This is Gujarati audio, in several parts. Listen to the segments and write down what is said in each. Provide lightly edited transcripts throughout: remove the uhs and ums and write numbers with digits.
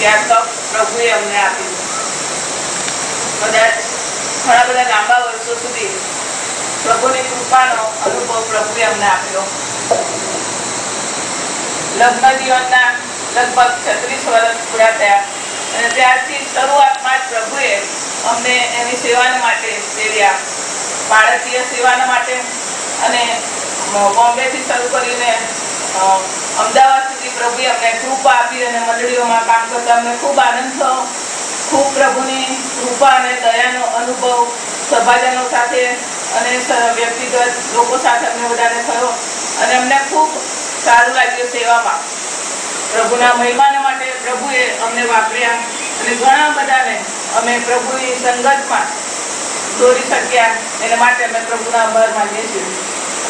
કે આ તક પ્રભુએ અમને આપ્યું. કદાચ ઘણા બધા લાંબા વર્ષો સુધી પ્રભુની કૃપાનો અનુભવ પ્રભુએ અમને આપ્યો. લગ્ન જીવનના લગભગ 36 વર્ષ પૂરા થયા અને ત્યારથી શરૂઆતમાં જ પ્રભુએ અમને એની સેવાના માટે પ્રેર્યા. બાળકીય સેવાના માટે અને બોમ્બેથી શરૂ કરીને અમદાવાદ સુધી પ્રભુએ અમને કૃપા આપી અને મંડળીઓમાં કામ કરતા અમને ખૂબ આનંદ થયો. ખૂબ પ્રભુની કૃપા અને દયાનો અનુભવ સભાજનો સાથે અને વ્યક્તિગત લોકો સાથે અમને બધાને થયો અને અમને ખૂબ સારું લાગ્યું સેવામાં. પ્રભુના મહિમાના માટે પ્રભુએ અમને વાપર્યા અને ઘણા બધાને અમે પ્રભુની સંગતમાં દોરી શક્યા. એના માટે અમે પ્રભુના આભાર માનીએ છીએ.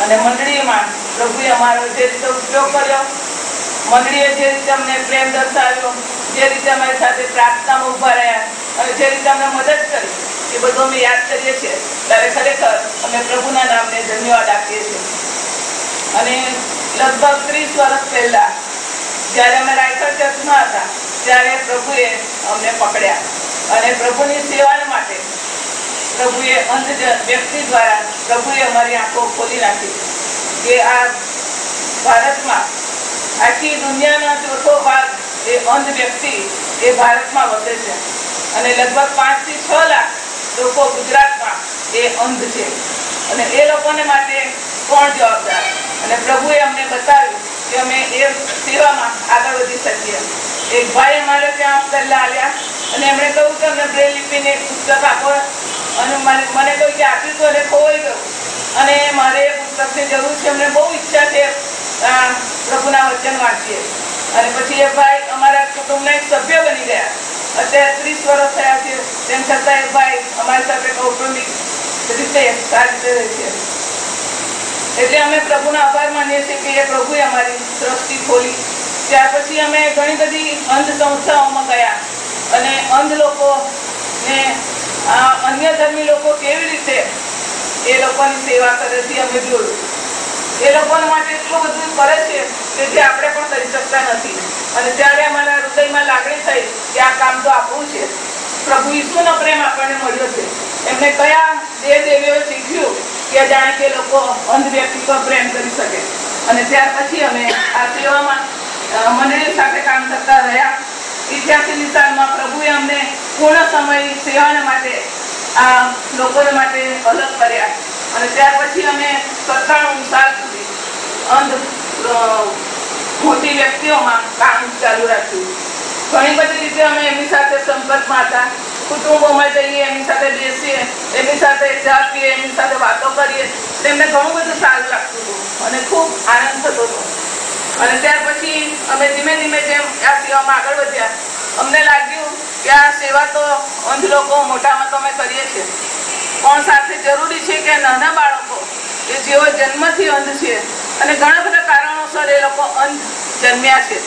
અને મંડળીમાં પ્રભુએ અમારો જે રીતે ઉપયોગ કર્યો, મંડળીએ જે રીતે અમને પ્રેમ દર્શાવ્યો, જે રીતે અમારી સાથે પ્રાર્થનામાં ઉભા રહ્યા અને જે રીતે અમને મદદ કરી, એ બધું અમે યાદ કરીએ છીએ ત્યારે ખરેખર અમે પ્રભુના નામને ધન્યવાદ આપીએ છીએ. અને લગભગ 30 વર્ષ પહેલા જ્યારે અમે રાયકડ ચર્ચમાં હતા ત્યારે પ્રભુએ અમને પકડ્યા અને પ્રભુની સેવા માટે પ્રભુએ અંધ વ્યક્તિ દ્વારા પ્રભુએ અમારી આંખો ખોલી નાખી કે આ ભારતમાં આખી દુનિયાનો ચોથો ભાગ એ અંધ વ્યક્તિ એ ભારતમાં વસે છે અને લગભગ 5 થી 6 લાખ લોકો ગુજરાતમાં એ અંધ છે અને એ લોકોને માટે કોણ જવાબદાર? અને પ્રભુએ અમને બતાવ્યું કે અમે એ સેવામાં આગળ વધી શકીએ. એક ભાઈ અમારે ત્યાં પહેલા આવ્યા અને એમણે કહ્યું કે અમને બ્રેલ લિપિને એક પુસ્તક આપો અને મને કહ્યું કે આપ્યું તો એને ખોવાઈ ગયું અને મારે એ પુસ્તકની જરૂર છે. અમને બહુ ઈચ્છા છે પ્રભુના વચન વાંચીએ. અને પછી એ ભાઈ અમારા કુટુંબના એક સભ્ય બની ગયા. અત્યારે 30 વર્ષ થયા છે, તેમ છતાં એ ભાઈ અમારી સાથે કૌટુંબિક રીતે સારી રીતે રહે છે. એટલે અમે પ્રભુના આભાર માનીએ છીએ કે એ પ્રભુએ અમારી દ્રષ્ટિ ખોલી. ત્યાર પછી અમે ઘણી બધી અંધ સંસ્થાઓમાં ગયા અને અંધ લોકોને અન્ય ધર્મી લોકો કેવી રીતે એ લોકોની સેવા કરે છે અમે જોયું. એ લોકોના માટે એટલું બધું કરે છે કે જે આપણે પણ કરી શકતા નથી. અને ત્યારે અમારા હૃદયમાં લાગણી થઈ કે આ કામ તો આપણું છે. પ્રભુ ઈસુનો પ્રેમ આપણને મળ્યો છે. એમને કયા દેવીઓ શીખ્યું કે જાણે કે લોકો અંધ વ્યક્તિ પર પ્રેમ કરી શકે. અને ત્યાર પછી અમે આ સેવામાં મંડળી સાથે કામ કરતા રહ્યા. 88ની સાલમાં પ્રભુએ અમને પૂર્ણ સમય સેવાના માટે આ લોકોને માટે અલગ કર્યા અને ત્યાર પછી અમે 97 સાલ સુધી અંધ મોટી વ્યક્તિઓમાં કામ ચાલુ રાખ્યું. ઘણી બધી રીતે અમે એમની સાથે સંપર્કમાં હતા. કુટુંબોમાં જઈએ, એમની સાથે બેસીએ, એમની સાથે ચા પીએ, એમની સાથે વાતો કરીએ. તેમને ઘણું બધું સારું લાગતું હતું અને ખૂબ આનંદ થતો હતો. અને ત્યાર પછી અમે ધીમે ધીમે જેમ આ સેવામાં આગળ વધ્યા અમને લાગ્યું કે આ સેવા તો અંધ લોકો મોટામાં તો અમે કરીએ છીએ, પણ સાથે જરૂરી છે કે નાના બાળકો કે જેઓ જન્મથી અંધ છે અને ઘણા બધા કારણોસર એ લોકો અંધ જન્મ્યા છે,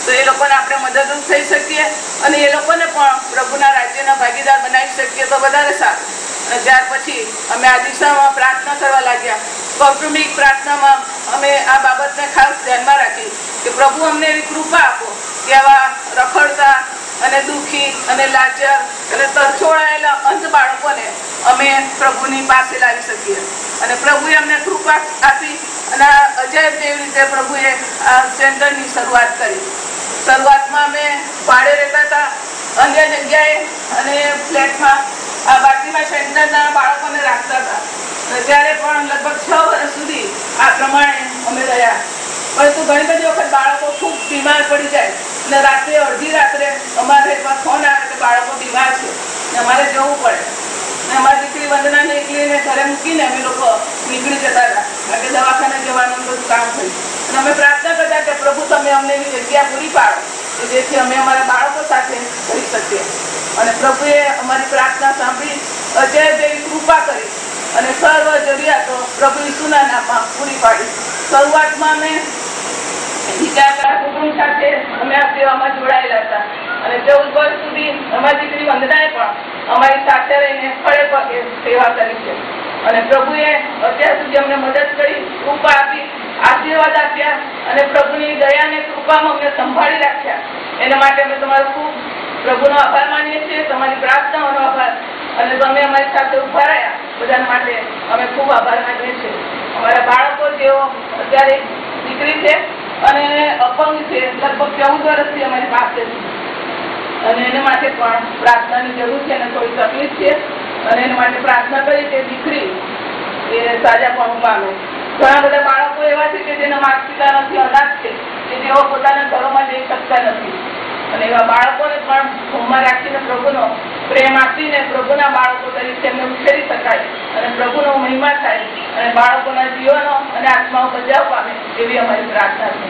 તો એ લોકોને આપણે મદદરૂપ થઈ શકીએ અને એ લોકોને પણ પ્રભુના રાજ્યના ભાગીદાર બનાવી શકીએ તો વધારે સારું. અને ત્યાર પછી અમે આ દિશામાં પ્રાર્થના કરવા લાગ્યા. કૌટુંબિક પ્રાર્થનામાં અમે આ બાબતને ખાસ ધ્યાનમાં રાખી કે પ્રભુ અમને એવી કૃપા આપો કે આવા રખડતા અને દુઃખી અને લાચાર અને તરછોડાયેલા અંધ બાળકોને અમે પ્રભુની પાસે લાવી શકીએ. અને પ્રભુએ અમને કૃપા આપી અને અજાયબ જેવી રીતે પ્રભુએ આ સેન્ટરની શરૂઆત કરી. શરૂઆતમાં અમે ભાડે રહેતા હતા અન્ય જગ્યાએ અને ફ્લેટમાં આ બાકીના સેન્ટરના બાળકોને રાખતા હતા. ત્યારે પણ લગભગ 6 વર્ષ સુધી આ પ્રમાણે અમે રહ્યા. પરંતુ ઘણી બધી વખત બાળકો ખૂબ બીમાર પડી જાય અને રાત્રે અડધી રાત્રે અમારે ફોન આવે કે બાળકો બીમાર છે ને અમારે જવું પડે. અમારી દીકરી વંદનાને એકલીને ઘરે મૂકીને અમે લોકો નીકળી જતા હતા કારણ કે દવાખાને જવાનું બધું કામ થયું. અને અમે પ્રાર્થના કરતા કે પ્રભુ તમે અમને એવી જગ્યા પૂરી પાડો કે જેથી અમે અમારા બાળકો સાથે રહી શકીએ. અને પ્રભુએ અમારી પ્રાર્થના સાંભળી અજય જેવી કૃપા કરી અને સર્વ જરૂરિયાતો પ્રભુ ઈસુના નામમાં પૂરી પાડી. શરૂઆતમાં અમે બીજા કુટુંબ સાથે અમે આ સેવામાં જોડાયેલા હતા અને 14 વર્ષ સુધી અમારી દીકરી વંદનાએ પણ અમારી સાથે રહીને ખડે પગે સેવા કરી છે. અને પ્રભુએ અત્યાર સુધી અમને મદદ કરી, કૃપા આપી, આશીર્વાદ આપ્યા અને પ્રભુની દયા અને કૃપામાં અમને સંભાળી રાખ્યા. એના માટે અમે તમારો ખૂબ પ્રભુનો આભાર માનીએ છીએ, તમારી પ્રાર્થનાઓનો આભાર, અને તમે અમારી સાથે ઉભા રહ્યા બધા માટે અમે ખૂબ આભાર માનીએ છીએ. અમારા બાળકો જેઓ અત્યારે દીકરી છે અને અપંગ છે, લગભગ 14 વર્ષથી અમારી પાસે છે, અને એને માટે પણ પ્રાર્થનાની જરૂર છે અને થોડી તકલીફ છે, અને એના માટે પ્રાર્થના કરી કે દીકરી એ સાજાપણું પામે. ઘણા બધા બાળકો એવા છે કે જેના માતા પિતા નથી, અનાથ છે, કે જેઓ પોતાના ઘરોમાં જઈ શકતા નથી, અને એવા બાળકોને પણ હોમમાં રાખીને પ્રભુનો પ્રેમ આપીને પ્રભુના બાળકો તરીકે એમને ઉછેરી શકાય અને પ્રભુનો મહિમા થાય અને બાળકોના જીવનો અને આત્માઓ બચાવ પામે એવી અમારી પ્રાર્થના છે.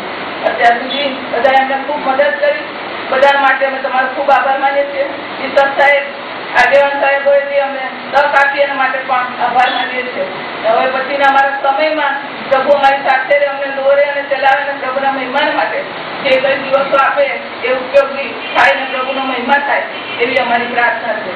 અત્યાર સુધી બધા એમને ખૂબ મદદ કરી, બધા માટે અમે તમારો ખૂબ આભાર માનીએ છીએ. ઈશ્વર સાહેબ, આગેવાન સાહેબોએ જે અમને તક આપી એના માટે પણ આભાર માનીએ છીએ. હવે પછીના અમારા સમયમાં પ્રભુ અમારી સાથે અમને દોરે અને ચલાવે અને પ્રભુના મહિમા માટે જે કઈ દિવસો આપે એ ઉપયોગી થાય અને પ્રભુનો મહિમા થાય એવી અમારી પ્રાર્થના છે.